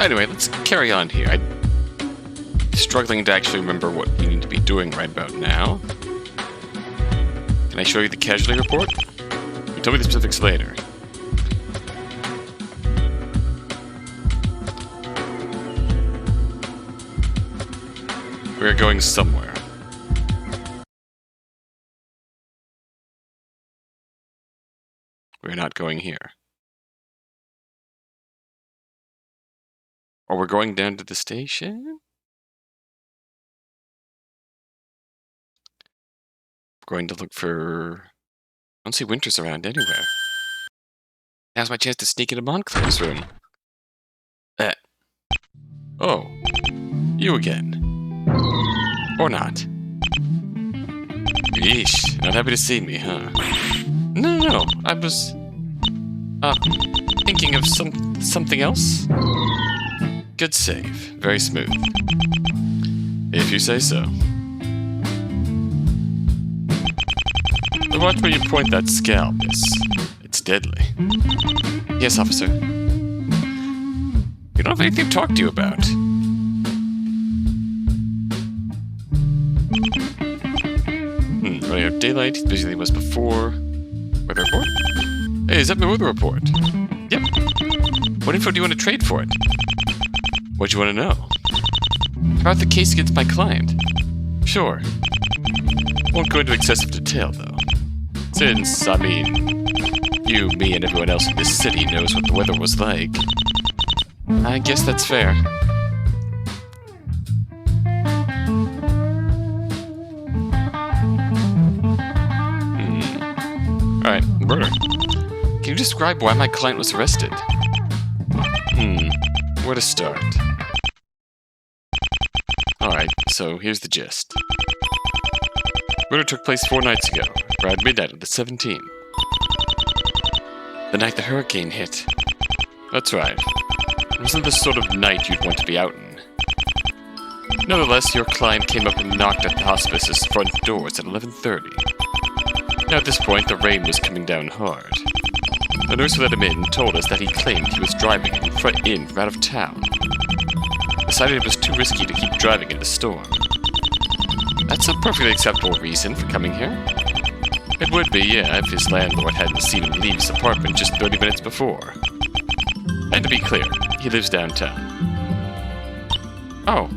Anyway, let's carry on here. I'm struggling to actually remember what we need to be doing right about now. Can I show you the casualty report? You tell me the specifics later. We're going somewhere. We're not going here. Or we're going down to the station? We're going to look for... I don't see Winters around anywhere. Now's my chance to sneak into Montclair's room. Oh. You again. Or not. Yeesh, not happy to see me, huh? No, I was... thinking of something else? Good save. Very smooth. If you say so. But watch where you point that scalp, miss. It's deadly. Yes, officer. We don't have anything to talk to you about. Running out of daylight, as busy as he was before. Weather report? Hey, is that my weather report? Yep. What info do you want to trade for it? What do you want to know? About the case against my client? Sure. Won't go into excessive detail, though. Since, I mean, you, me, and everyone else in this city knows what the weather was like. I guess that's fair. Alright, murder. Can you describe why my client was arrested? Where to start? Alright, so here's the gist. Murder took place 4 nights ago, around midnight of the 17th. The night the hurricane hit. That's right. It wasn't the sort of night you'd want to be out in. Nevertheless, your client came up and knocked at the hospice's front doors at 11:30. Now at this point, the rain was coming down hard. The nurse who let him in told us that he claimed he was driving in from out of town. Decided it was too risky to keep driving in the storm. That's a perfectly acceptable reason for coming here. It would be, yeah, if his landlord hadn't seen him leave his apartment just 30 minutes before. And to be clear, he lives downtown. Oh.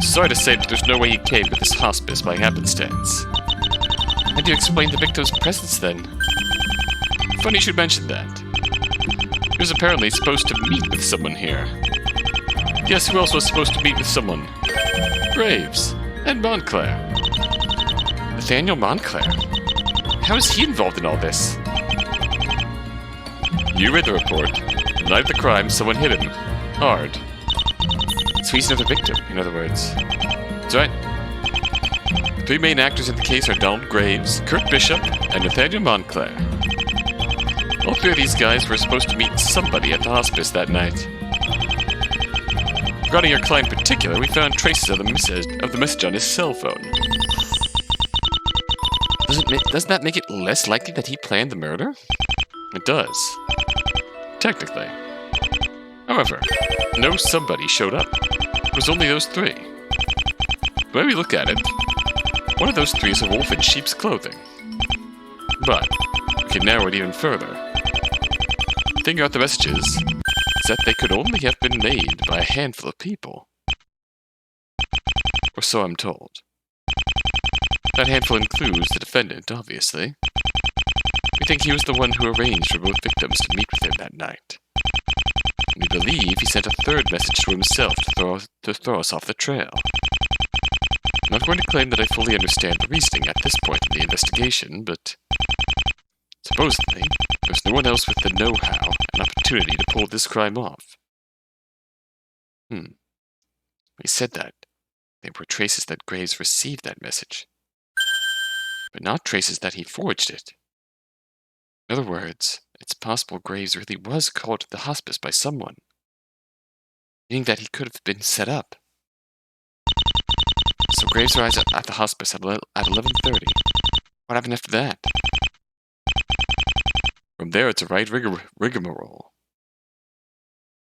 Sorry to say, but there's no way he came to this hospice by happenstance. How do you explain the victim's presence, then? Funny you should mention that. He was apparently supposed to meet with someone here. Guess who else was supposed to meet with someone? Graves. And Montclair. Nathaniel Montclair? How is he involved in all this? You read the report. The night of the crime, someone hit him. Hard. So he's not a victim, in other words. That's right. The 3 main actors in the case are Donald Graves, Kurt Bishop, and Nathaniel Montclair. All 3 of these guys were supposed to meet somebody at the hospice that night. Regarding your client in particular, we found traces of the message on his cell phone. Doesn't that make it less likely that he planned the murder? It does. Technically. However, no somebody showed up. It was only those 3. The way we look at it, one of those 3 is a wolf in sheep's clothing. But we can narrow it even further. Thinking out the messages is that they could only have been made by a handful of people. Or so I'm told. That handful includes the defendant, obviously. We think he was the one who arranged for both victims to meet with him that night. We believe he sent a 3rd message to himself to throw us off the trail. I'm not going to claim that I fully understand the reasoning at this point in the investigation, but supposedly, there's no one else with the know-how and opportunity to pull this crime off. He said that there were traces that Graves received that message, but not traces that he forged it. In other words, it's possible Graves really was called to the hospice by someone, meaning that he could have been set up. So Graves arrives at the hospice at 11:30. What happened after that? From there, it's a right rigmarole.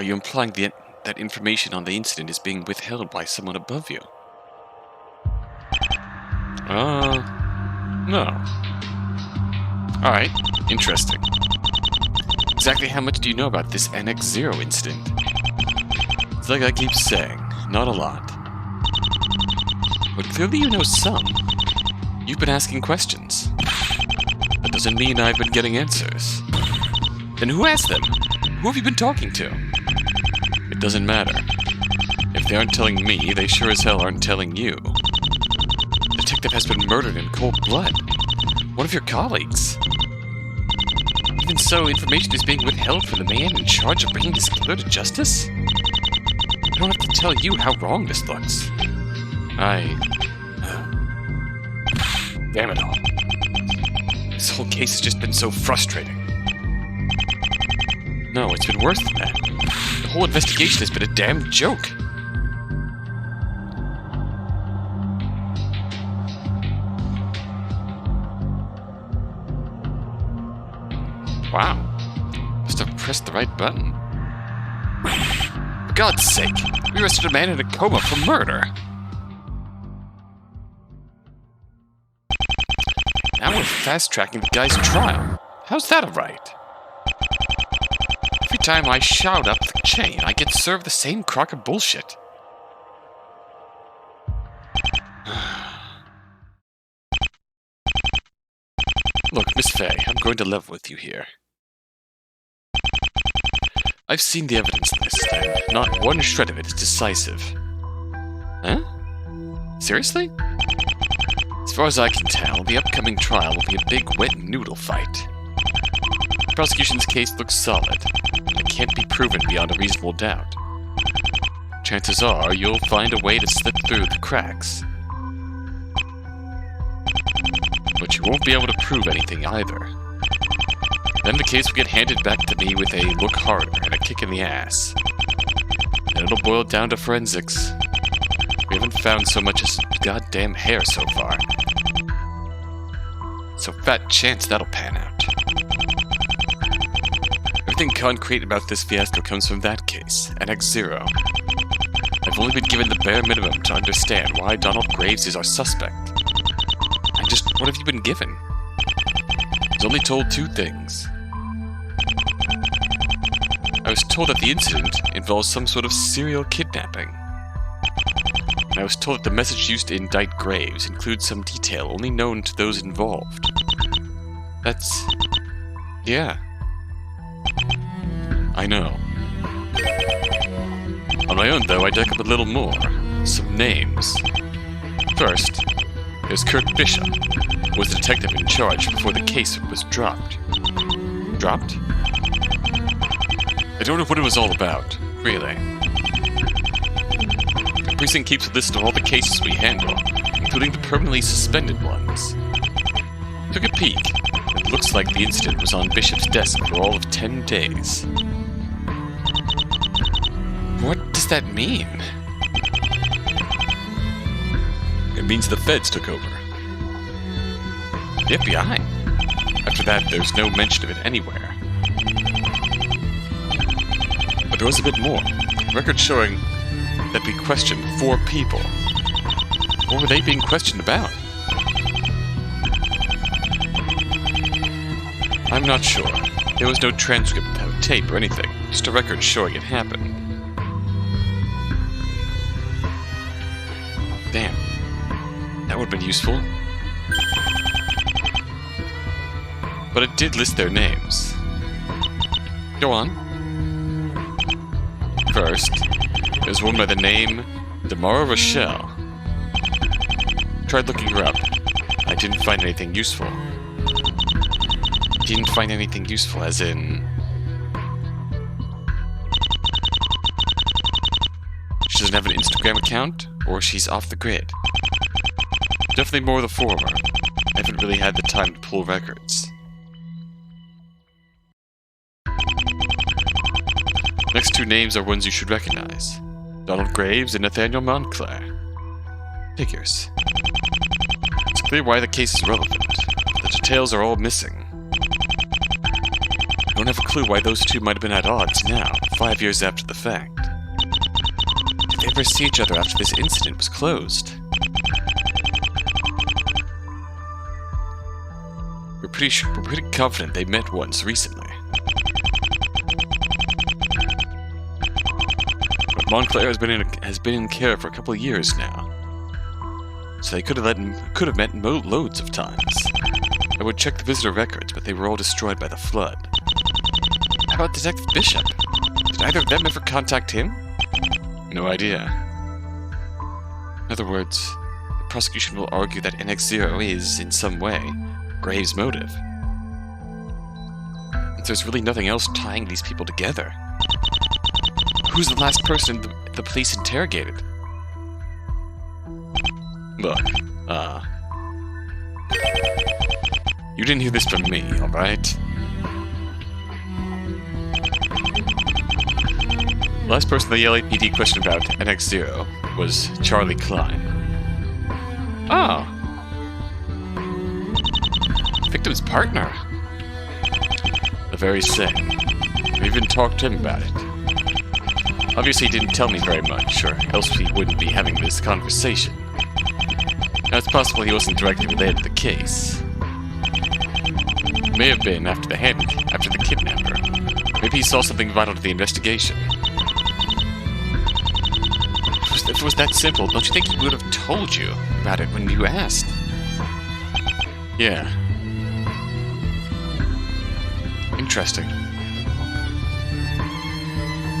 Are you implying that information on the incident is being withheld by someone above you? No. Alright, interesting. Exactly how much do you know about this NX0 incident? It's like I keep saying, not a lot. But clearly you know some. You've been asking questions. That doesn't mean I've been getting answers. Then who asked them? Who have you been talking to? It doesn't matter. If they aren't telling me, they sure as hell aren't telling you. The detective has been murdered in cold blood. One of your colleagues. Even so, information is being withheld from the man in charge of bringing this killer to justice? I don't have to tell you how wrong this looks. Damn it all. This whole case has just been so frustrating. No, it's been worse than that. The whole investigation has been a damn joke. Wow. Must have pressed the right button. For God's sake, we arrested a man in a coma for murder. Now we're fast-tracking the guy's trial. How's that alright? Every time I shout up the chain, I get served the same crock of bullshit. Look, Miss Fay, I'm going to level with you here. I've seen the evidence in this, and not one shred of it is decisive. Huh? Seriously? As far as I can tell, the upcoming trial will be a big wet noodle fight. The prosecution's case looks solid, and it can't be proven beyond a reasonable doubt. Chances are you'll find a way to slip through the cracks. But you won't be able to prove anything either. Then the case will get handed back to me with a look harder and a kick in the ass. And it'll boil down to forensics. We haven't found so much as goddamn hair so far. So fat chance that'll pan out. Everything concrete about this fiasco comes from that case, NX0. I've only been given the bare minimum to understand why Donald Graves is our suspect. And just what have you been given? I was only told two things. I was told that the incident involves some sort of serial kidnapping. And I was told that the message used to indict Graves includes some detail only known to those involved. That's... yeah. I know. On my own, though, I dug up a little more. Some names. First, there's Kurt Bishop, who was the detective in charge before the case was dropped. Dropped? I don't know what it was all about, really. The precinct keeps a list of all the cases we handle, including the permanently suspended ones. Took a peek. It looks like the incident was on Bishop's desk for all of 10 days. What does that mean? It means the feds took over. The FBI. After that, there's no mention of it anywhere. But there was a bit more. Records showing that we questioned 4 people. What were they being questioned about? I'm not sure. There was no transcript without tape or anything, just a record showing it happened. Damn. That would have been useful. But it did list their names. Go on. First, there's one by the name Damara Rochelle. Tried looking her up. I didn't find anything useful. Didn't find anything useful as in... she doesn't have an Instagram account, or she's off the grid. Definitely more of the former. I haven't really had the time to pull records. Next 2 names are ones you should recognize. Donald Graves and Nathaniel Montclair. Figures. It's clear why the case is relevant. The details are all missing. don't have a clue why those two might have been at odds now, 5 years after the fact. Did they ever see each other after this incident was closed? We're pretty confident they met once recently. But Montclair has been in care for a couple of years now, so they could have met loads of times. I would check the visitor records, but they were all destroyed by the flood. How about Detective Bishop? Did either of them ever contact him? No idea. In other words, the prosecution will argue that NX0 is, in some way, Graves' motive. And there's really nothing else tying these people together. Who's the last person the police interrogated? Look, you didn't hear this from me, alright? The last person the LAPD questioned about NX0 was Charlie Klein. Oh. Victim's partner. The very same. I even talked to him about it. Obviously he didn't tell me very much, or else we wouldn't be having this conversation. Now it's possible he wasn't directly related to the case. May have been after the kidnapper. Maybe he saw something vital to the investigation. If it was that simple, don't you think he would have told you about it when you asked? Yeah. Interesting.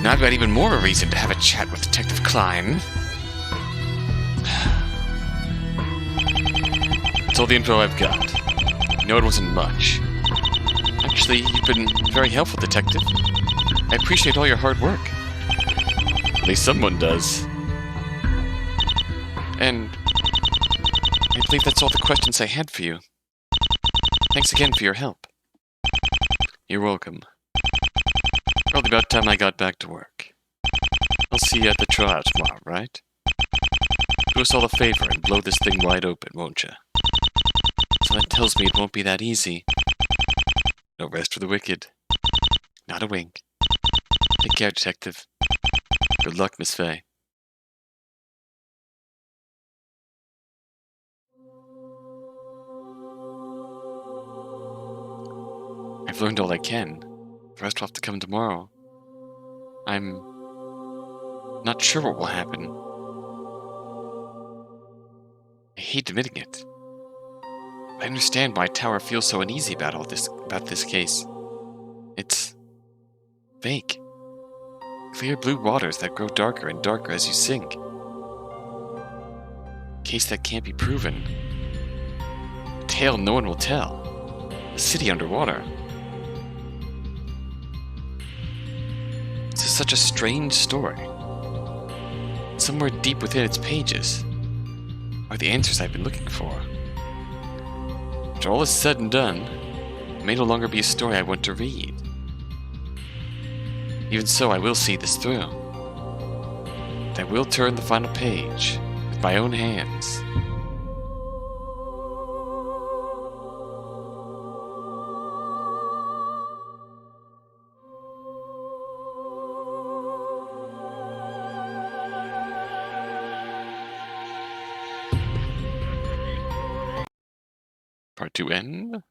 Now I've got even more of a reason to have a chat with Detective Klein. That's all the info I've got. No, it wasn't much. Actually, you've been very helpful, Detective. I appreciate all your hard work. At least someone does. And I believe that's all the questions I had for you. Thanks again for your help. You're welcome. Probably about time I got back to work. I'll see you at the trial tomorrow, right? Do us all a favor and blow this thing wide open, won't you? Someone tells me it won't be that easy. No rest for the wicked. Not a wink. Take care, Detective. Good luck, Miss Faye. I've learned all I can. The rest will have to come tomorrow. I'm not sure what will happen. I hate admitting it. I understand why Tower feels so uneasy about this case. It's fake. Clear blue waters that grow darker and darker as you sink. Case that can't be proven. A tale no one will tell. A city underwater. This is such a strange story. Somewhere deep within its pages are the answers I've been looking for. After all is said and done, it may no longer be a story I want to read. Even so, I will see this through. I will turn the final page with my own hands. Part 2N.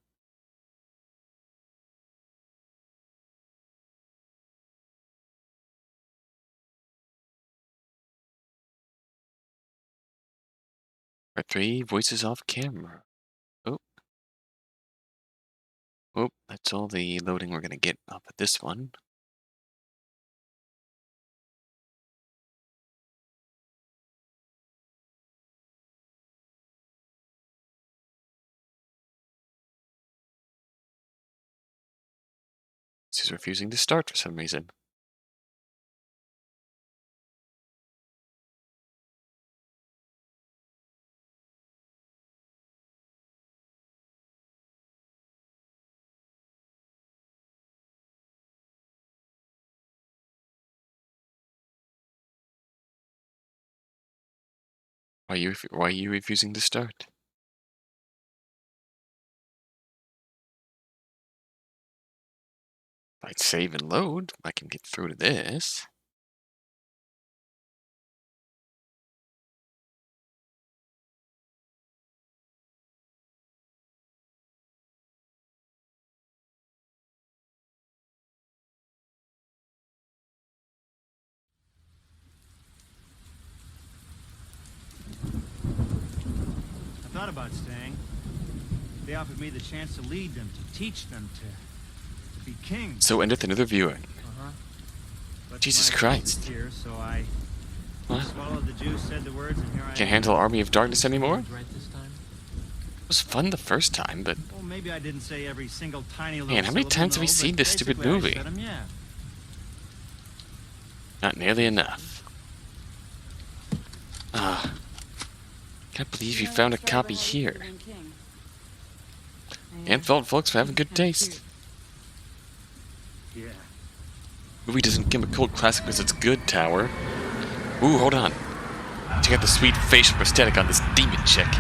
Part 3, voices off camera. Oh. Oh, that's all the loading we're going to get off of this one. This is refusing to start for some reason. Why are you refusing to start? If I save and load, I can get through to this. I thought about staying. They offered me the chance to lead them, to teach them, to be kings. So endeth another viewing. But Jesus my Christ. Here, so I What? swallowed the juice, said the words, and here I Can't am. handle Army of Darkness anymore? Right this time? It was fun the first time, but Well, maybe I didn't say every single tiny little man, how many syllable, times have we no, seen but this stupid basically I movie? said 'em, yeah. Not nearly enough. Ah. Can't believe you found a copy here. And fault folks for having good taste. Yeah. Movie doesn't become a cult classic because it's good, Tower. Ooh, hold on. Check out the sweet facial prosthetic on this demon chick.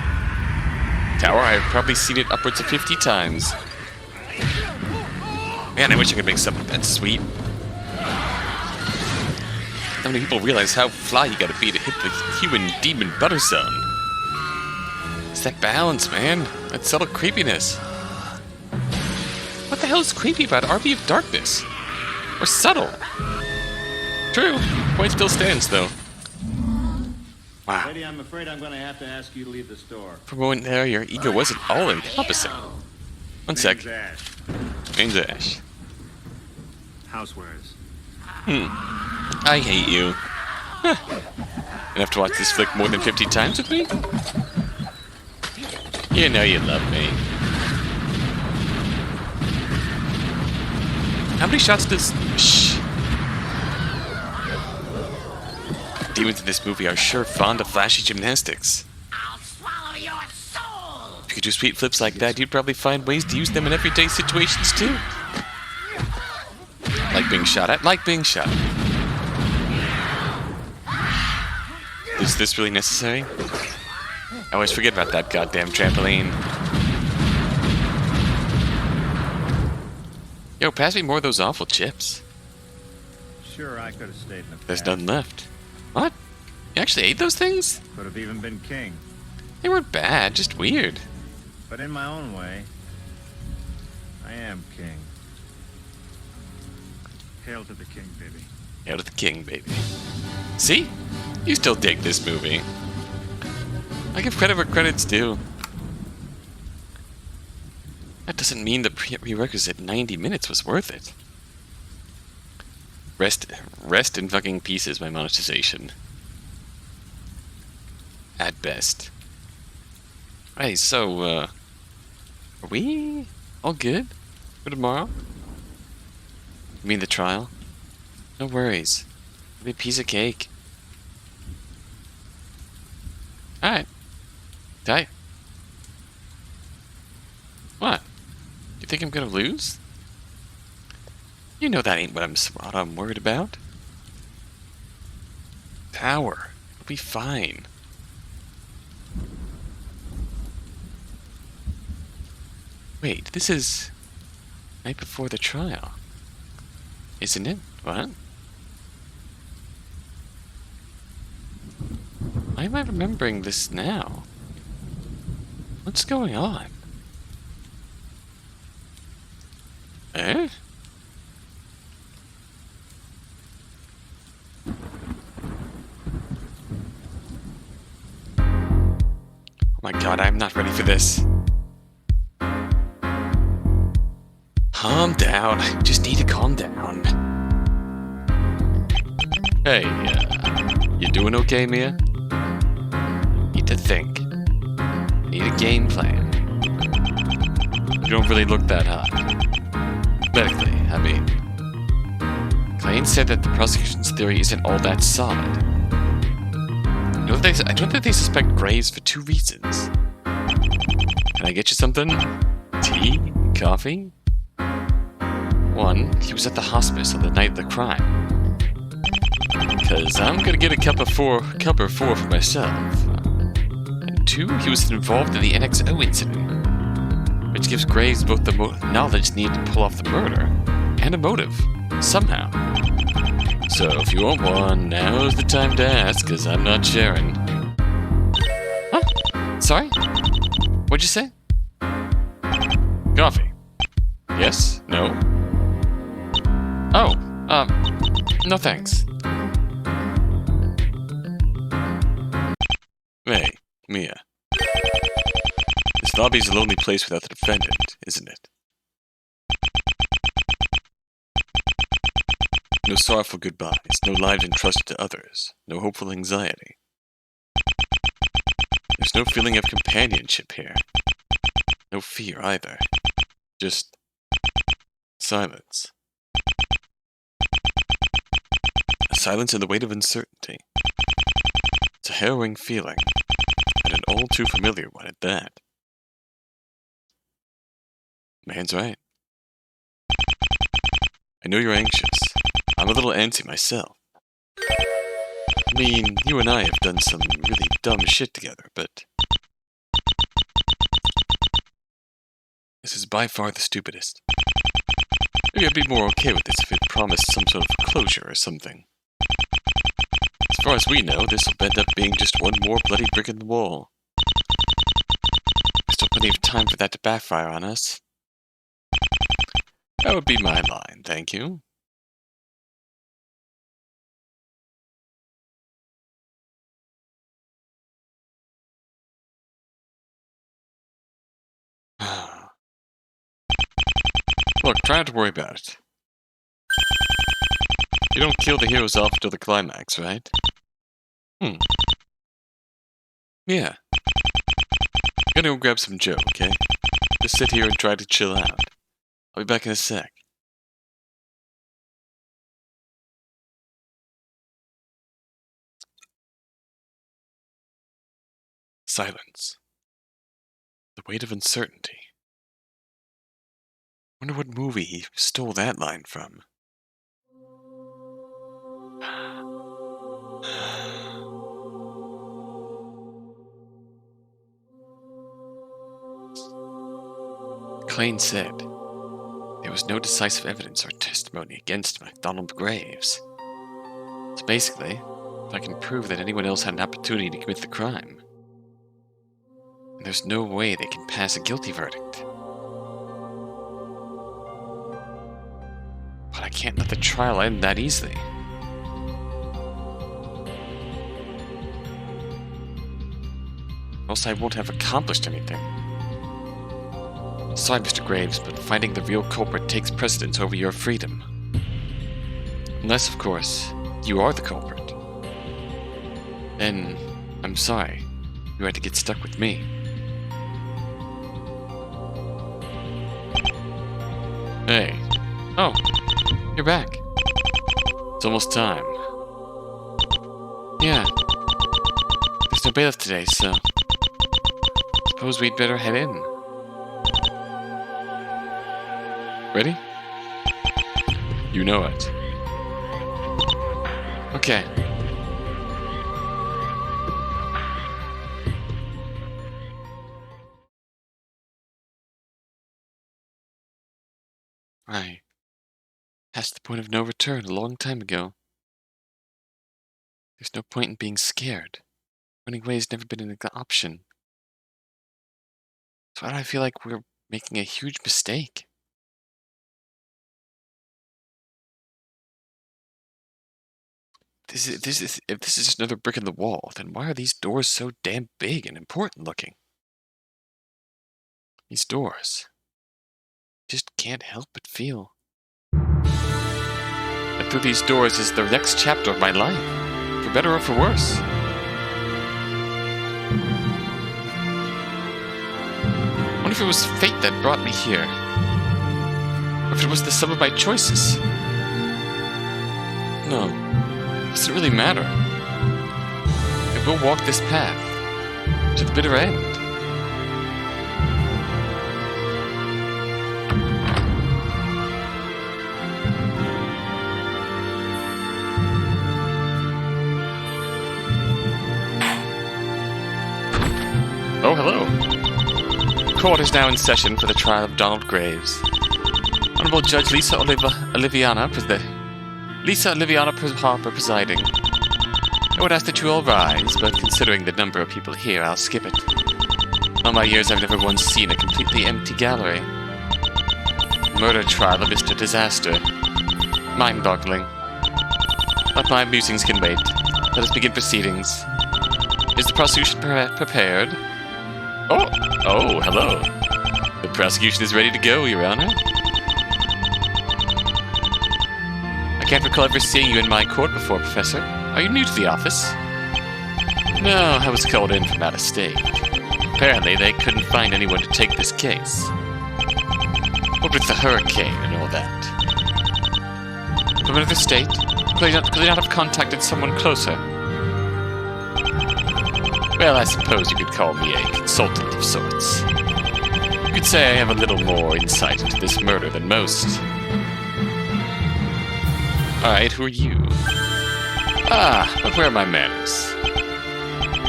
Tower, I've probably seen it upwards of 50 times. Man, I wish I could make something that sweet. How many people realize how fly you gotta be to hit the human demon butter zone? It's that balance, man. That subtle creepiness. What the hell is creepy about Army of Darkness? Or subtle? True. Point still stands, though. Wow. Lady, I'm afraid I'm going to have to ask you to leave the store. For a moment there, your ego wasn't all encompassing. One sec. Ash. Name's Ash. Housewares. I hate you. Huh. You have to watch this flick more than 50 times with me? You know you love me. How many shots does... Shh. Demons in this movie are sure fond of flashy gymnastics. I'll swallow your soul! If you could do sweet flips like that, you'd probably find ways to use them in everyday situations too. Like being shot at, like being shot at. Is this really necessary? I always forget about that goddamn trampoline. Yo, pass me more of those awful chips. Sure, I could have stayed in the There's past. none left. What? You actually ate those things? Could have even been king. They weren't bad, just weird. But in my own way, I am king. Hail to the king, baby. Hail to the king, baby. See? You still dig this movie. I give credit where credit's due. That doesn't mean the prerequisite 90 minutes was worth it. Rest in fucking pieces, my monetization. At best. Hey, so, are we all good for tomorrow? You mean the trial? No worries. It'll be a piece of cake. Alright. Tight. What? You think I'm gonna lose? You know that ain't what I'm worried about. Tower. It'll be fine. Wait, this is night before the trial. Isn't it? What? Why am I remembering this now? What's going on? Eh? Oh my god, I'm not ready for this. Calm down. I just need to calm down. Hey, you doing okay, Mia? Need to think. Need a game plan. You don't really look that hot. Medically, I mean. Clayton said that the prosecution's theory isn't all that solid. I don't think they suspect Graves for 2 reasons. Can I get you something? Tea? Coffee? 1, he was at the hospice on the night of the crime. Because I'm gonna get a cup or 4 for myself. And 2, he was involved in the NXO incident, which gives Graves both the knowledge needed to pull off the murder, and a motive, somehow. So if you want one, now's the time to ask, because I'm not sharing. Huh? Sorry? What'd you say? Coffee. Yes? No? Oh, no thanks. Hey, Mia. This lobby's a lonely place without the defendant, isn't it? No sorrowful goodbyes, no lives entrusted to others, no hopeful anxiety. There's no feeling of companionship here. No fear either. Just silence. A silence in the weight of uncertainty. It's a harrowing feeling, and an all too familiar one at that. Man's right. I know you're anxious. I'm a little antsy myself. I mean, you and I have done some really dumb shit together, but this is by far the stupidest. Maybe I'd be more okay with this if it promised some sort of closure or something. As far as we know, this will end up being just one more bloody brick in the wall. There's still plenty of time for that to backfire on us. That would be my line, thank you. Look, try not to worry about it. You don't kill the heroes off until the climax, right? Yeah. I'm gonna go grab some Joe, okay? Just sit here and try to chill out. I'll be back in a sec. Silence. The weight of uncertainty. Wonder what movie he stole that line from. Klain said there was no decisive evidence or testimony against MacDonald Graves. So basically, if I can prove that anyone else had an opportunity to commit the crime, there's no way they can pass a guilty verdict. But I can't let the trial end that easily. Else I won't have accomplished anything. Sorry, Mr. Graves, but finding the real culprit takes precedence over your freedom. Unless, of course, you are the culprit. Then, I'm sorry. You had to get stuck with me. Hey. Oh, you're back. It's almost time. Yeah. There's no bailiff today, so suppose we'd better head in. Ready? You know it. Okay. I passed the point of no return a long time ago. There's no point in being scared. Running away has never been an option. So why do I feel like we're making a huge mistake? If this is just another brick in the wall, then why are these doors so damn big and important looking? These doors. Just can't help but feel. And through these doors is the next chapter of my life, for better or for worse. I wonder if it was fate that brought me here, or if it was the sum of my choices. No, it doesn't really matter. I will walk this path to the bitter end. Oh, hello. Court is now in session for the trial of Donald Graves. Honorable Judge Lisa Oliviana Harper presiding. I would ask that you all rise, but considering the number of people here, I'll skip it. In all my years, I've never once seen a completely empty gallery. Murder trial of Mr. Disaster. Mind-boggling. But my musings can wait. Let us begin proceedings. Is the prosecution prepared? Oh, hello. The prosecution is ready to go, Your Honor. I can't recall ever seeing you in my court before, Professor. Are you new to the office? No, I was called in from out of state. Apparently, they couldn't find anyone to take this case. What with the hurricane and all that? From another state? Could they not have contacted someone closer? Well, I suppose you could call me a consultant of sorts. You could say I have a little more insight into this murder than most. Alright, who are you? But where are my manners?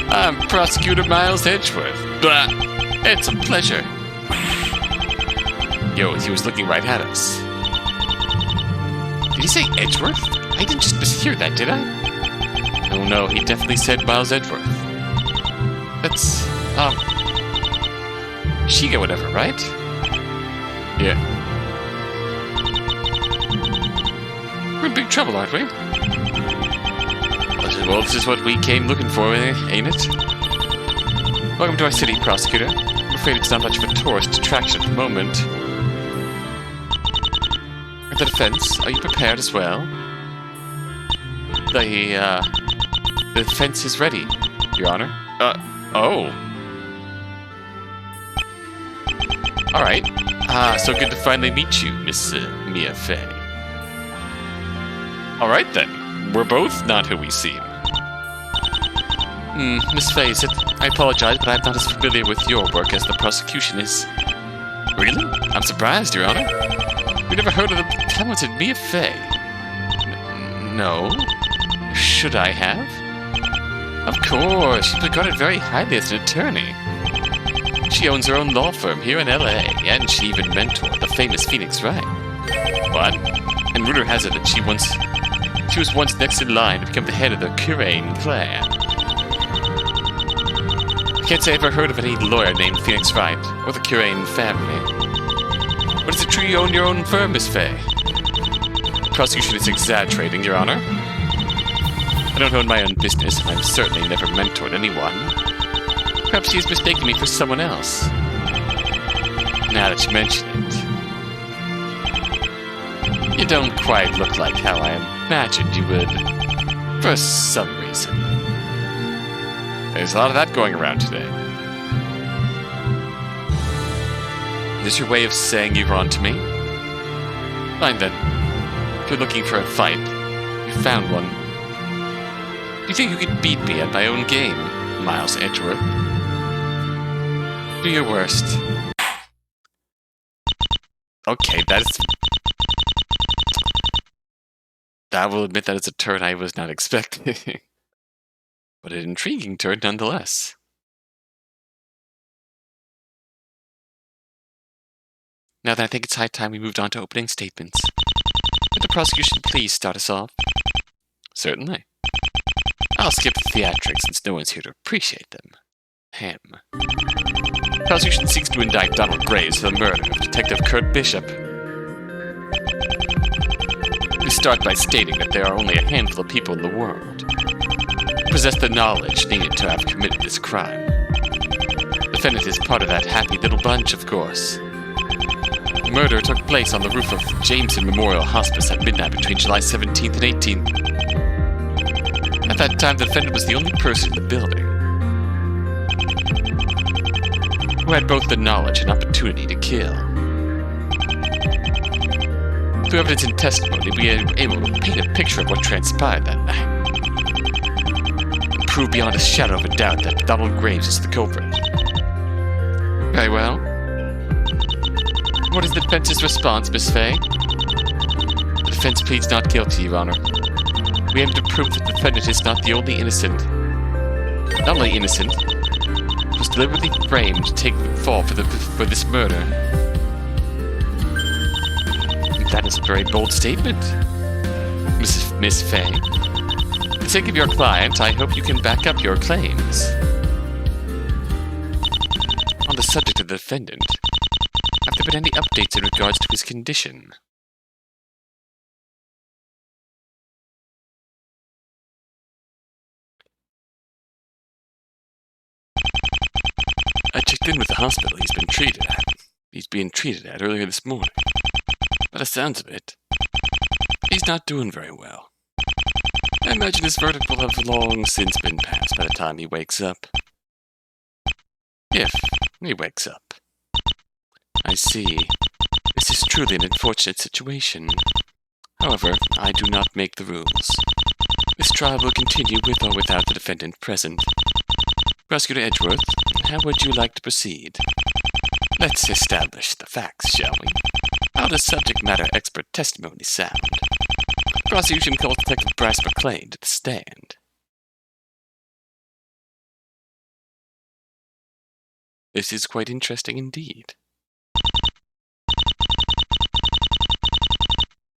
I'm Prosecutor Miles Edgeworth. Blah! It's a pleasure. Yo, he was looking right at us. Did he say Edgeworth? I didn't just mishear that, did I? Oh no, he definitely said Miles Edgeworth. That's, Shiga whatever, right? Yeah. We're in big trouble, aren't we? Well, this is what we came looking for, ain't it? Welcome to our city, Prosecutor. I'm afraid it's not much of a tourist attraction at the moment. At the defense, are you prepared as well? The defense is ready, Your Honor. Oh. Alright. So good to finally meet you, Miss Mia Fey. Alright then. We're both not who we seem. Miss Fey, I apologize, but I'm not as familiar with your work as the prosecution is. Really? I'm surprised, Your Honor. We never heard of the talented Mia Fey. No? Should I have? Of course, she's regarded very highly as an attorney. She owns her own law firm here in LA, and she even mentored the famous Phoenix Wright. What? And rumor has it that she was once next in line to become the head of the Curain clan. I can't say I've ever heard of any lawyer named Phoenix Wright, or the Curain family. But is it true you own your own firm, Miss Fey? The prosecution is exaggerating, Your Honor. I don't own my own business, and I've certainly never mentored anyone. Perhaps he has mistaken me for someone else. Now that you mention it. You don't quite look like how I imagined you would. For some reason. There's a lot of that going around today. Is this your way of saying you're on to me? Fine then. If you're looking for a fight, you found one. Do you think you could beat me at my own game, Miles Edgeworth? Do your worst. Okay, I will admit that is a turn I was not expecting. But an intriguing turn nonetheless. Now then, I think it's high time we moved on to opening statements. Would the prosecution please start us off? Certainly. I'll skip the theatrics since no one's here to appreciate them. The prosecution seeks to indict Donald Graves for the murder of Detective Kurt Bishop. We start by stating that there are only a handful of people in the world who possess the knowledge needed to have committed this crime. The defendant is part of that happy little bunch, of course. The murder took place on the roof of Jameson Memorial Hospice at midnight between July 17th and 18th. At that time, the defendant was the only person in the building who had both the knowledge and opportunity to kill. Through evidence and testimony, we are able to paint a picture of what transpired that night. And prove beyond a shadow of a doubt that Donald Graves is the culprit. Very well. What is the defense's response, Miss Fey? The defense pleads not guilty, Your Honor. We aim to prove that the defendant is not only innocent, was deliberately framed to take the fall for this murder. That is a very bold statement, Miss Fay. For the sake of your client, I hope you can back up your claims. On the subject of the defendant, have there been any updates in regards to his condition? I checked in with the hospital he's being treated at earlier this morning. By the sounds of it, he's not doing very well. I imagine his verdict will have long since been passed by the time he wakes up. If he wakes up. I see. This is truly an unfortunate situation. However, I do not make the rules. This trial will continue with or without the defendant present. Prosecutor Edgeworth, how would you like to proceed? Let's establish the facts, shall we? How does subject matter expert testimony sound? The prosecution calls Detective Bryce McLean to the stand. This is quite interesting indeed.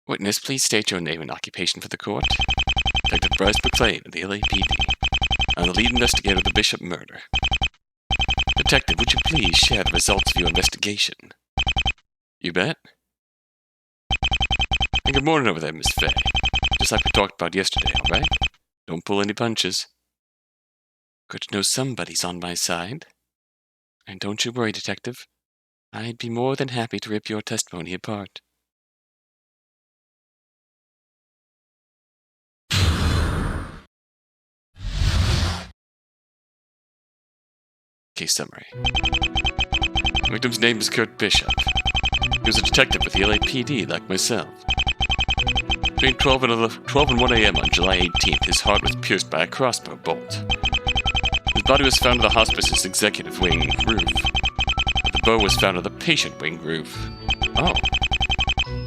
Witness, please state your name and occupation for the court. Detective Bryce McLean of the LAPD. I'm the lead investigator of the Bishop murder. Detective, would you please share the results of your investigation? You bet. And good morning over there, Miss Fay. Just like we talked about yesterday, all right? Don't pull any punches. Good to know somebody's on my side. And don't you worry, Detective. I'd be more than happy to rip your testimony apart. Case summary. The victim's name is Kurt Bishop. He was a detective with the LAPD, like myself. Between 12 and 1 a.m. on July 18th, his heart was pierced by a crossbow bolt. His body was found on the hospice's executive wing roof, but the bow was found on the patient wing roof. Oh.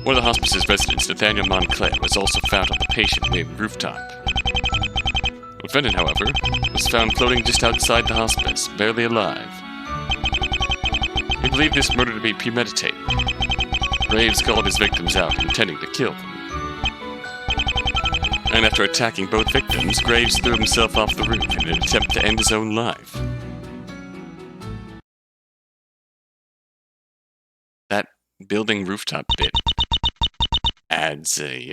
One of the hospice's residents, Nathaniel Montclair, was also found on the patient wing rooftop. The defendant, however, was found floating just outside the hospice, barely alive. He believed this murder to be premeditated. Graves called his victims out, intending to kill them. And after attacking both victims, Graves threw himself off the roof in an attempt to end his own life. That building rooftop bit adds a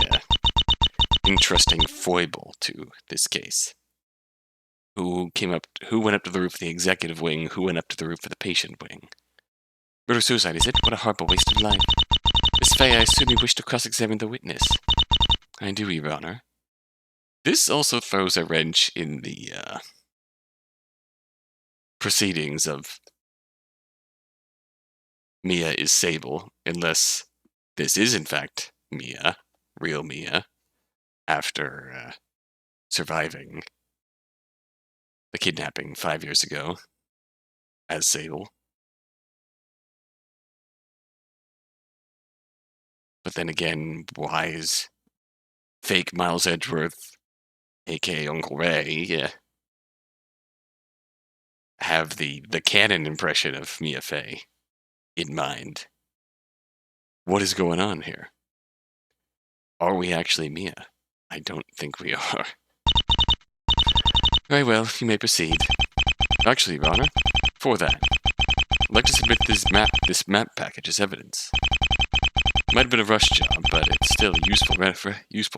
interesting foible to this case. Who went up to the roof of the executive wing, who went up to the roof of the patient wing. Murder-suicide, is it? What a horrible waste of life. Miss Fay, I assume you wish to cross-examine the witness. I do, Your Honor. This also throws a wrench in the proceedings of Mia is Sable, unless this is in fact Mia, real Mia, after surviving the kidnapping 5 years ago as Sable. But then again, why is fake Miles Edgeworth, aka Uncle Ray, have the canon impression of Mia Fey in mind? What is going on here? Are we actually Mia? I don't think we are. Very well, you may proceed. Actually, Your Honor, for that, I'd like to submit this map package as evidence. It might have been a rush job, but it's still a useful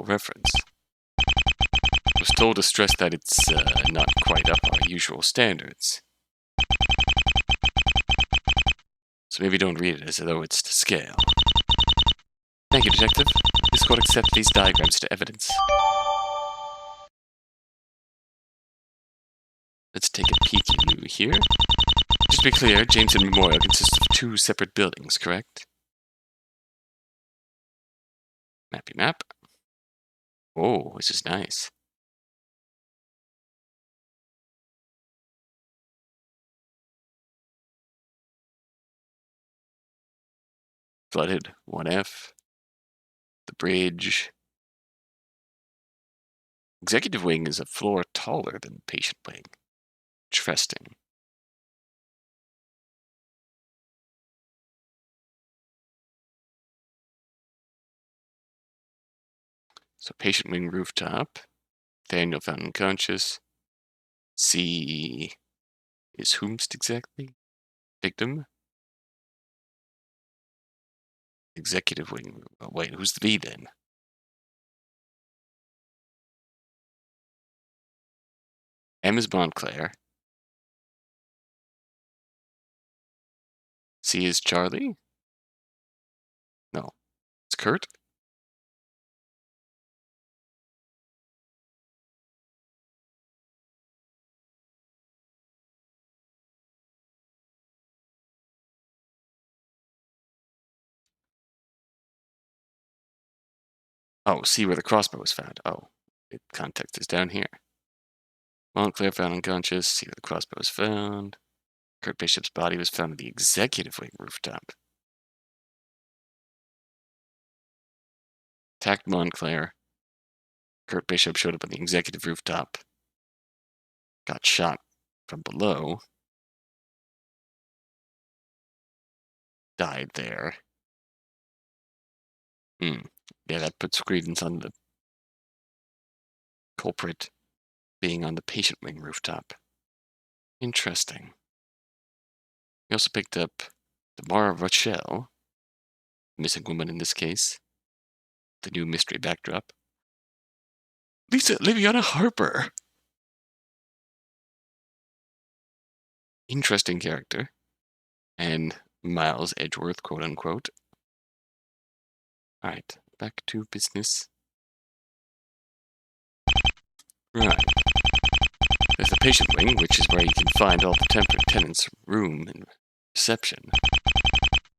reference. I was told to stress that it's not quite up our usual standards. So maybe don't read it as though it's to scale. Thank you, Detective. This court accepts these diagrams to evidence. Let's take a peek in here. Just to be clear, Jameson Memorial consists of 2 separate buildings, correct? Mappy map. Oh, this is nice. Flooded, 1F. The bridge. Executive wing is a floor taller than patient wing. Interesting. So patient wing rooftop. Nathaniel found unconscious. C is whomst exactly? Victim? Executive wing. Oh, wait, who's the V then? M is Montclair. C is Charlie? No. It's Kurt? Oh, see where the crossbow was found. Oh, the context is down here. Montclair found unconscious. See where the crossbow was found. Kurt Bishop's body was found on the executive wing rooftop. Attacked Montclair. Kurt Bishop showed up on the executive rooftop. Got shot from below. Died there. Yeah, that puts credence on the culprit being on the patient wing rooftop. Interesting. We also picked up Tamara Rochelle, missing woman in this case. The new mystery backdrop. Lisa Liviana Harper. Interesting character. And Miles Edgeworth, quote unquote. Alright, back to business. Right. There's the patient wing, which is where you can find all the temperate tenants' room and reception.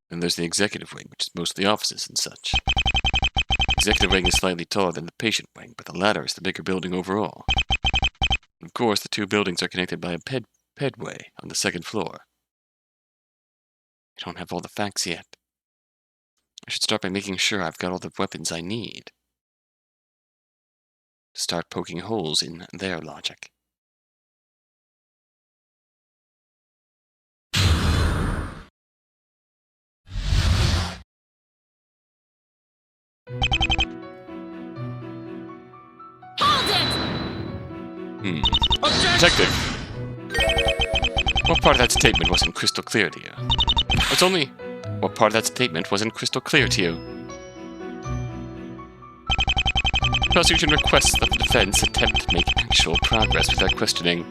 And there's the executive wing, which is mostly offices and such. Executive wing is slightly taller than the patient wing, but the latter is the bigger building overall. And of course, the two buildings are connected by a pedway on the second floor. I don't have all the facts yet. I should start by making sure I've got all the weapons I need. Start poking holes in their logic. Hold it! Detective! What part of that statement wasn't crystal clear to you? It's only... What part of that statement wasn't crystal clear to you? Prosecution requests that the defense attempt to make actual progress with their questioning.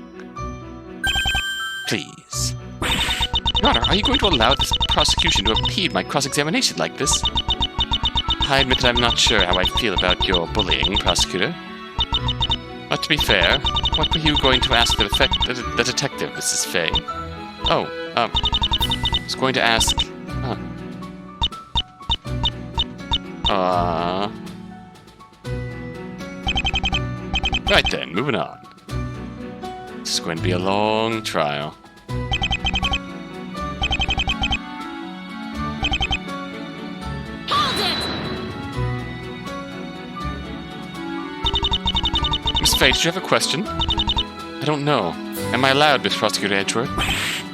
Please. Your Honor, are you going to allow this prosecution to impede my cross-examination like this? I admit that I'm not sure how I feel about your bullying, prosecutor. But to be fair, what were you going to ask the detective, Mrs. Fay? Oh, I was going to ask... Right then, moving on. This is going to be a long trial. Hold it! Miss Fay, did you have a question? I don't know. Am I allowed, Miss Prosecutor Edgeworth?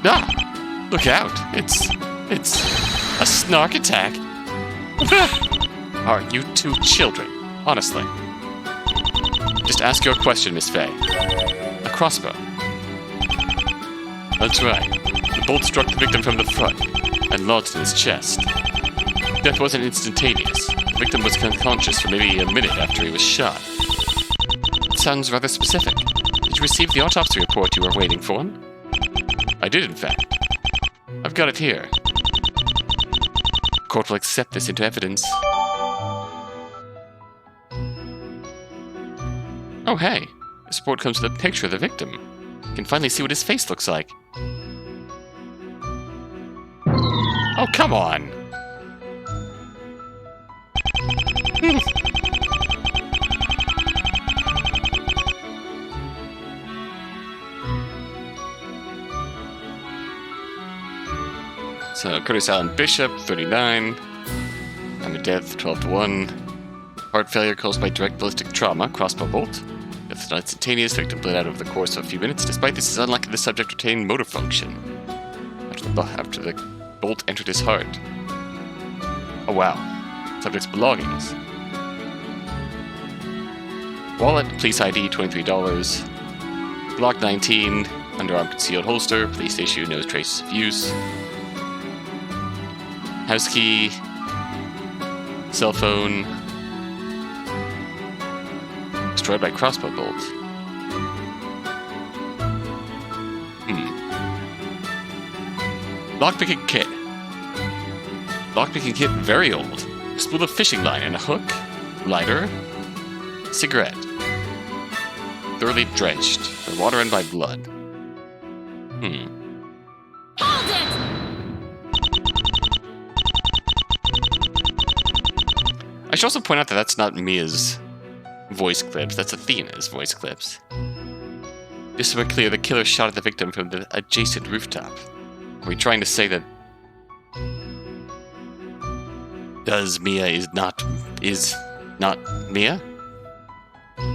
Ah! Look out! It's a snark attack. Are you two children? Honestly. Just ask your question, Miss Fay. A crossbow. That's right. The bolt struck the victim from the front and lodged in his chest. Death wasn't instantaneous. The victim was unconscious for maybe a minute after he was shot. It sounds rather specific. Did you receive the autopsy report you were waiting for? I did, in fact. I've got it here. The court will accept this into evidence. Oh, hey. This report comes with a picture of the victim. You can finally see what his face looks like. Oh, come on! So, Curtis Allen Bishop, 39. Time of death, 12-1. Heart failure caused by direct ballistic trauma, crossbow bolt. Death is not instantaneous, victim bled out over the course of a few minutes. Despite this, it's unlikely the subject retained motor function after the bolt entered his heart. Oh wow. Subject's belongings. Wallet, police ID, $23. Glock 19, underarm concealed holster, police issue, no traces of use. House key, cell phone, destroyed by crossbow bolt. Lockpicking kit. Lockpicking kit, very old. A spool of fishing line and a hook, lighter, cigarette. Thoroughly drenched by water and by blood. Hold it! I should also point out that that's not Mia's voice clips, that's Athena's voice clips. Just so we're clear, the killer shot at the victim from the adjacent rooftop. Are we trying to say that Mia is not Mia?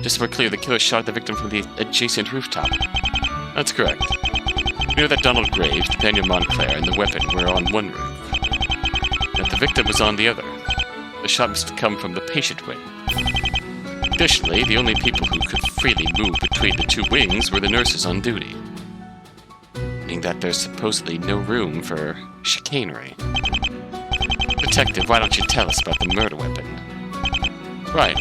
Just so we're clear, the killer shot at the victim from the adjacent rooftop. That's correct. We know that Donald Graves, Daniel Montclair, and the weapon were on one roof. That the victim was on the other. The shot must have come from the patient wing. Additionally, the only people who could freely move between the two wings were the nurses on duty. Meaning that there's supposedly no room for chicanery. Detective, why don't you tell us about the murder weapon? Right.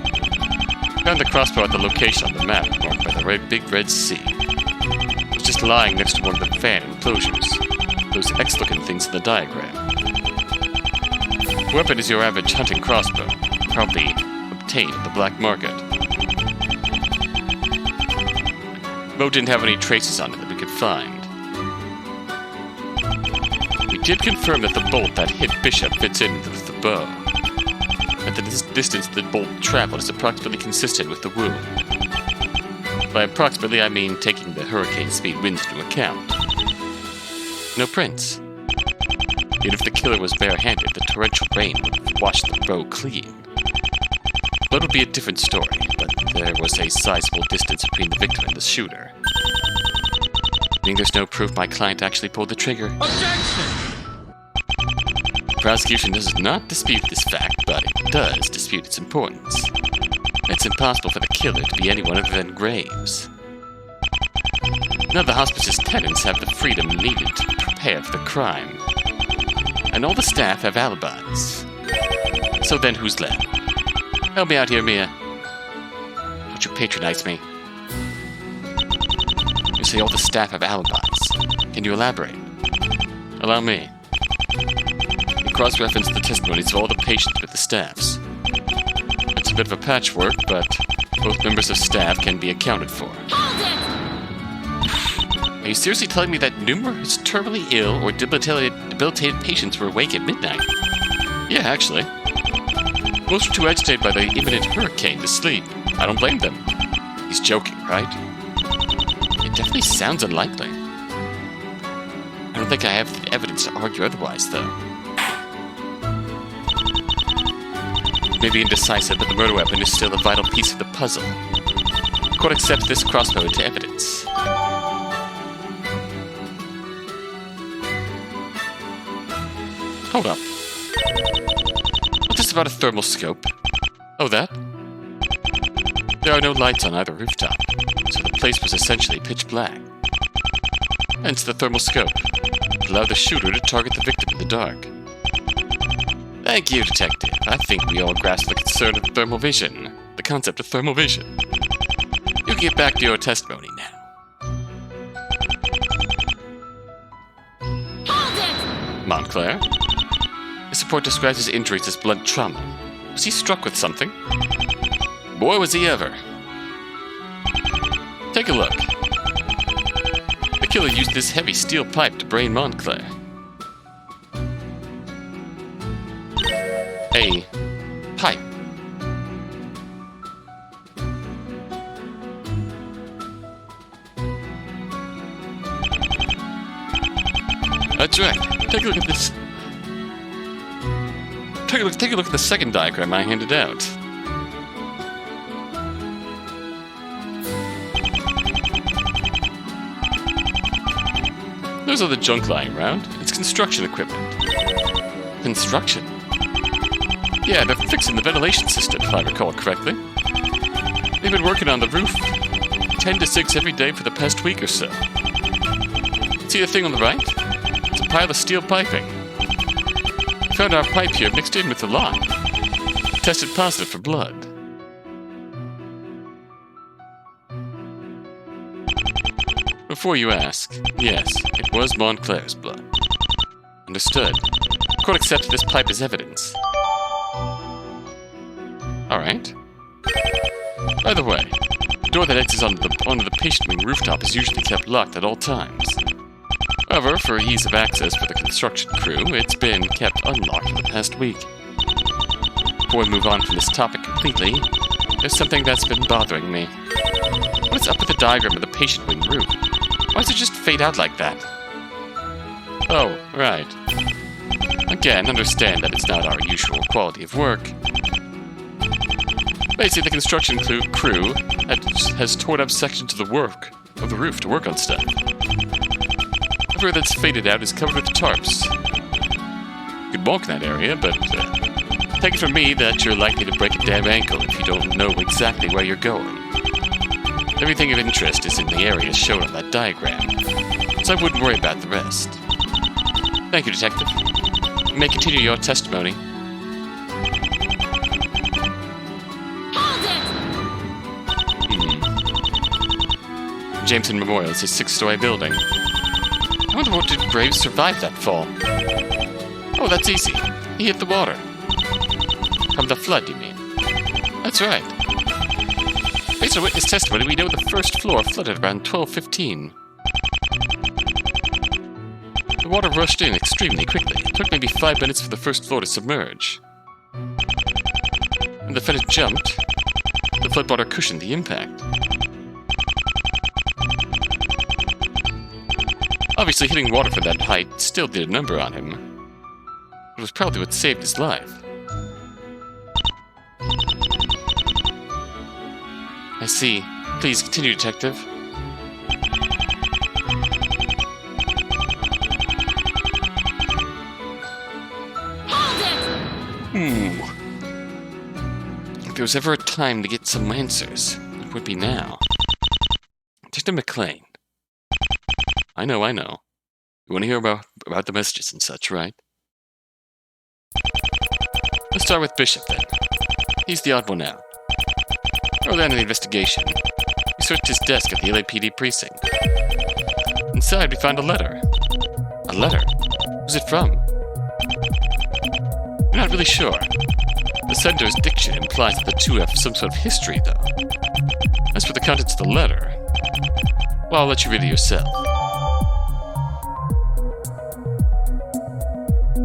Found the crossbow at the location on the map, marked by the big red C. It was just lying next to one of the fan enclosures. Those X-looking things in the diagram. The weapon is your average hunting crossbow, probably obtained at the black market. The bow didn't have any traces on it that we could find. We did confirm that the bolt that hit Bishop fits in with the bow. That the distance the bolt traveled is approximately consistent with the wound. By approximately, I mean taking the hurricane speed winds into account. No prints. Even if the killer was barehanded, the torrential rain would wash the bow clean. Blood would be a different story, but there was a sizable distance between the victim and the shooter. Meaning there's no proof my client actually pulled the trigger. Objection! The prosecution does not dispute this fact, but it does dispute its importance. It's impossible for the killer to be anyone other than Graves. None of the hospice's tenants have the freedom needed to prepare for the crime. And all the staff have alibis. So then who's left? Help me out here, Mia. Don't you patronize me. You say all the staff have alibis. Can you elaborate? Allow me. You cross-reference the testimonies of all the patients with the staffs. It's a bit of a patchwork, but both members of staff can be accounted for. Hold it! Are you seriously telling me that numerous terminally ill or debilitated patients were awake at midnight? Yeah, actually. Most were too agitated by the imminent hurricane to sleep. I don't blame them. He's joking, right? It definitely sounds unlikely. I don't think I have the evidence to argue otherwise, though. It may be indecisive, but the murder weapon is still a vital piece of the puzzle. The court accepts this crossbow into evidence. Hold up. What's this about a thermal scope? Oh, that? There are no lights on either rooftop, so the place was essentially pitch black. Hence the thermal scope. It allowed the shooter to target the victim in the dark. Thank you, Detective. I think we all grasp the concern of thermal vision. The concept of thermal vision. You can get back to your testimony now. Hold it! Montclair? His report describes his injuries as blunt trauma. Was he struck with something? Boy, was he ever. Take a look. The killer used this heavy steel pipe to brain Montclair. A pipe. That's right. Take a look at this. Take a look at the second diagram I handed out. There's other junk lying around. It's construction equipment. Construction? Yeah, they're fixing the ventilation system, if I recall correctly. They've been working on the roof 10 to 6 every day for the past week or so. See the thing on the right? It's a pile of steel piping. Found our pipe here mixed in with the lot. Tested positive for blood. Before you ask, yes, it was Montclair's blood. Understood. Court accepted this pipe as evidence. Alright. By the way, the door that exits onto the patient wing rooftop is usually kept locked at all times. However, for ease of access for the construction crew, it's been kept unlocked for the past week. Before we move on from this topic completely, there's something that's been bothering me. What is up with the diagram of the patient wing roof? Why does it just fade out like that? Oh, right. Again, understand that it's not our usual quality of work. Basically, the construction crew has torn up sections of the roof to work on stuff. Everywhere that's faded out is covered with tarps. You could walk in that area, but take it from me that you're likely to break a damn ankle if you don't know exactly where you're going. Everything of interest is in the areas shown on that diagram, so I wouldn't worry about the rest. Thank you, Detective. You may continue your testimony. Hold it! Jameson Memorial is a 6-story building. I wonder what did Graves survive that fall? Oh, that's easy. He hit the water. From the flood, you mean? That's right. Based on witness testimony, we know the first floor flooded around 12:15. The water rushed in extremely quickly. It took maybe 5 minutes for the first floor to submerge. When the defendant jumped, the floodwater cushioned the impact. Obviously, hitting water from that height still did a number on him. It was probably what saved his life. I see. Please continue, Detective. Hold it! If there was ever a time to get some answers, it would be now. Detective McLean. I know. You want to hear about the messages and such, right? Let's start with Bishop, then. He's the odd one out. Early on in the investigation, we searched his desk at the LAPD precinct. Inside, we found a letter. A letter? Who's it from? We're not really sure. The sender's diction implies that the two have some sort of history, though. As for the contents of the letter, well, I'll let you read it yourself.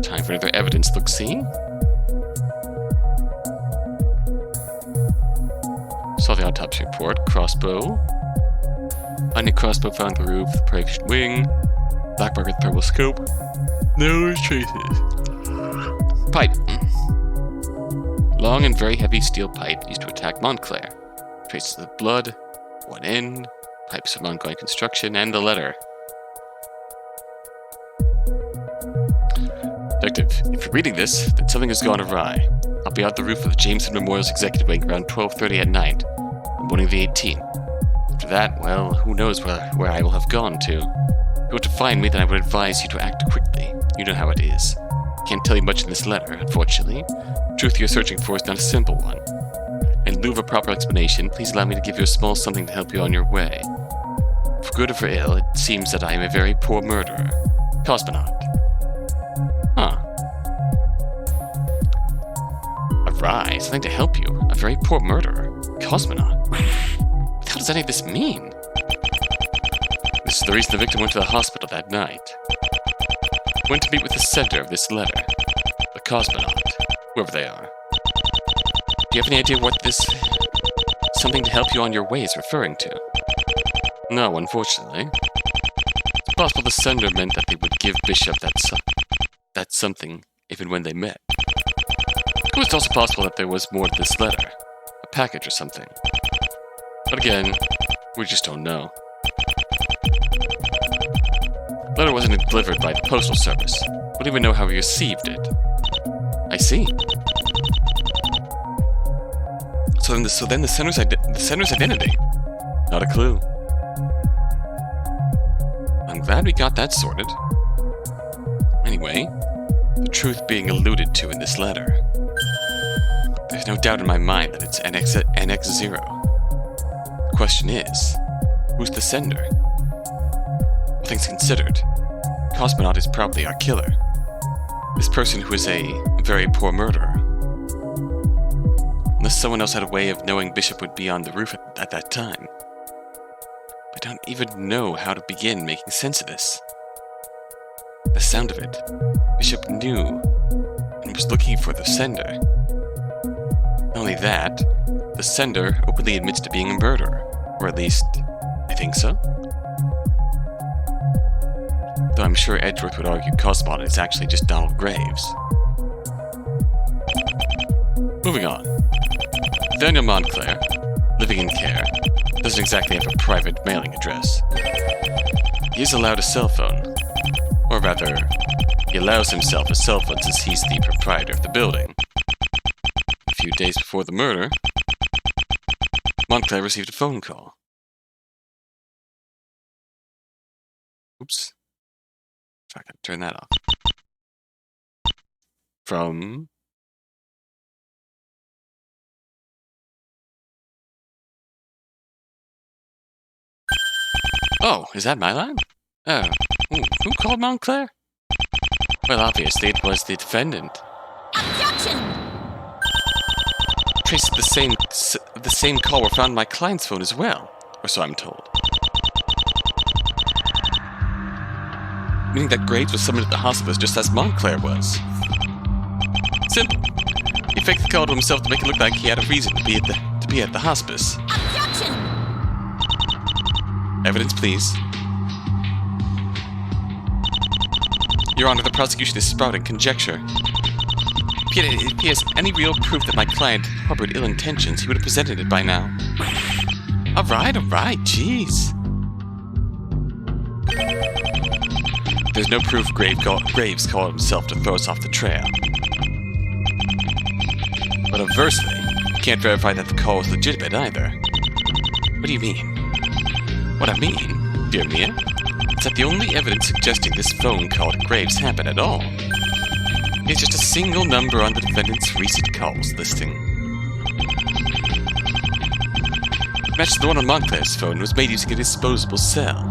Time for another evidence look-see. Saw the autopsy report. Crossbow. Finding crossbow found on the roof, the projection wing. Black mark with thermal scope. No traces. Pipe. Long and very heavy steel pipe used to attack Montclair. Traces of blood. One end. Pipes from ongoing construction. And the letter. Detective, if you're reading this, then something has gone awry. I'll be out the roof of the Jameson Memorial's executive wing around 12:30 at night, on the morning of the 18th. After that, well, who knows where I will have gone to. If you want to find me, then I would advise you to act quickly. You know how it is. Can't tell you much in this letter, unfortunately. The truth you're searching for is not a simple one. In lieu of a proper explanation, please allow me to give you a small something to help you on your way. For good or for ill, it seems that I am a very poor murderer. Cosmonaut. Huh. Awry, something to help you. A very poor murderer. Cosmonaut. What the hell does any of this mean? This is the reason the victim went to the hospital that night. Went to meet with the sender of this letter. The cosmonaut. Whoever they are. Do you have any idea what this something to help you on your way is referring to? No, unfortunately. It's possible the sender meant that they would give Bishop that something if and when they met. It was also possible that there was more to this letter. A package or something. But again, we just don't know. The letter wasn't delivered by the postal service. We don't even know how he received it. I see. So then the sender's identity? Not a clue. I'm glad we got that sorted. Anyway, the truth being alluded to in this letter. There's no doubt in my mind that it's NX0. The question is, who's the sender? All things considered, Cosmonaut is probably our killer. This person who is a very poor murderer. Unless someone else had a way of knowing Bishop would be on the roof at that time. I don't even know how to begin making sense of this. The sound of it, Bishop knew and was looking for the sender. Not only that, the sender openly admits to being a murderer, or at least, I think so. Though I'm sure Edgeworth would argue Cosmonaut is actually just Donald Graves. Moving on. Nathaniel Montclair, living in care, doesn't exactly have a private mailing address. He is allowed a cell phone. Or rather, he allows himself a cell phone since he's the proprietor of the building. A few days before the murder, Montclair received a phone call. Oops. If I can turn that off. From... Oh, is that my line? Oh, who called Montclair? Well, obviously it was the defendant. Objection! Traces the same call were found on my client's phone as well, or so I'm told. Meaning that Graves was summoned at the hospital just as Montclair was. Simple. He faked the call to himself to make it look like he had a reason to be at the hospice. Objection! Evidence, please. Your Honor, the prosecution is sprouting conjecture. If he has any real proof that my client harbored ill intentions, he would have presented it by now. Alright, jeez. There's no proof Graves called himself to throw us off the trail. But conversely, you can't verify that the call was legitimate either. What do you mean? What I mean, dear Mia, is that the only evidence suggesting this phone call to Graves happened at all is just a single number on the defendant's recent calls listing. It matched the one on Montclair's phone and was made using a disposable cell.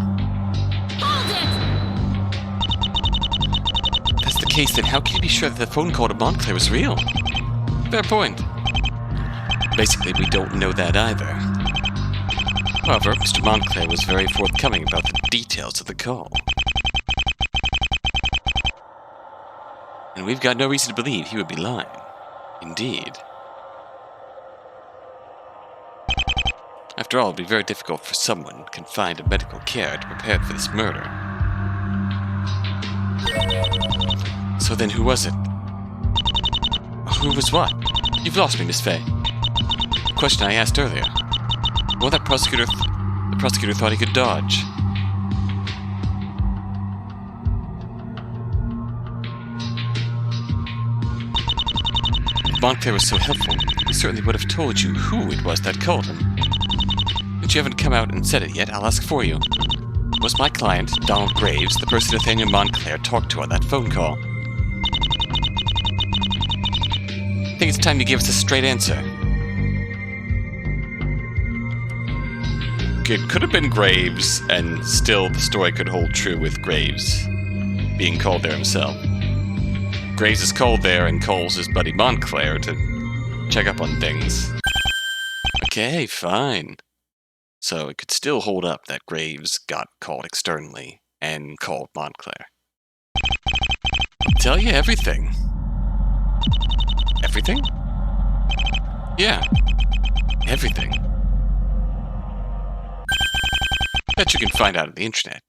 Hold it! If that's the case, then how can you be sure that the phone call to Montclair was real? Fair point. Basically, we don't know that either. However, Mr. Montclair was very forthcoming about the details of the call. And we've got no reason to believe he would be lying. Indeed. After all, it would be very difficult for someone confined to medical care to prepare for this murder. So then who was it? Who was what? You've lost me, Miss Fay. The question I asked earlier. Well, the prosecutor thought he could dodge. If Montclair was so helpful, he certainly would have told you who it was that called him. Since you haven't come out and said it yet, I'll ask for you. Was my client, Donald Graves, the person Nathaniel Montclair talked to on that phone call? I think it's time you give us a straight answer. It could have been Graves, and still the story could hold true with Graves being called there himself. Graves is called there and calls his buddy Montclair to check up on things. Okay, fine. So it could still hold up that Graves got called externally and called Montclair. I'll tell you everything. Everything? Yeah, everything. Bet you can find out on the internet.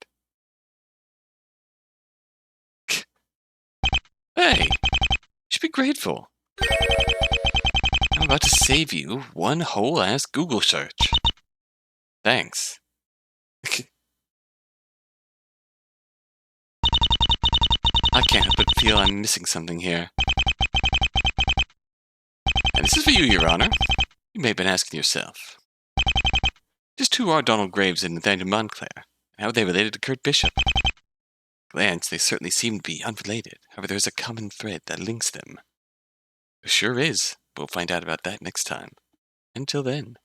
Hey, you should be grateful. I'm about to save you one whole ass Google search. Thanks. I can't help but feel I'm missing something here. And this is for you, Your Honor. You may have been asking yourself, just who are Donald Graves and Nathaniel Montclair? And how are they related to Kurt Bishop? At a glance, they certainly seem to be unrelated. However, there's a common thread that links them. There sure is. We'll find out about that next time. Until then.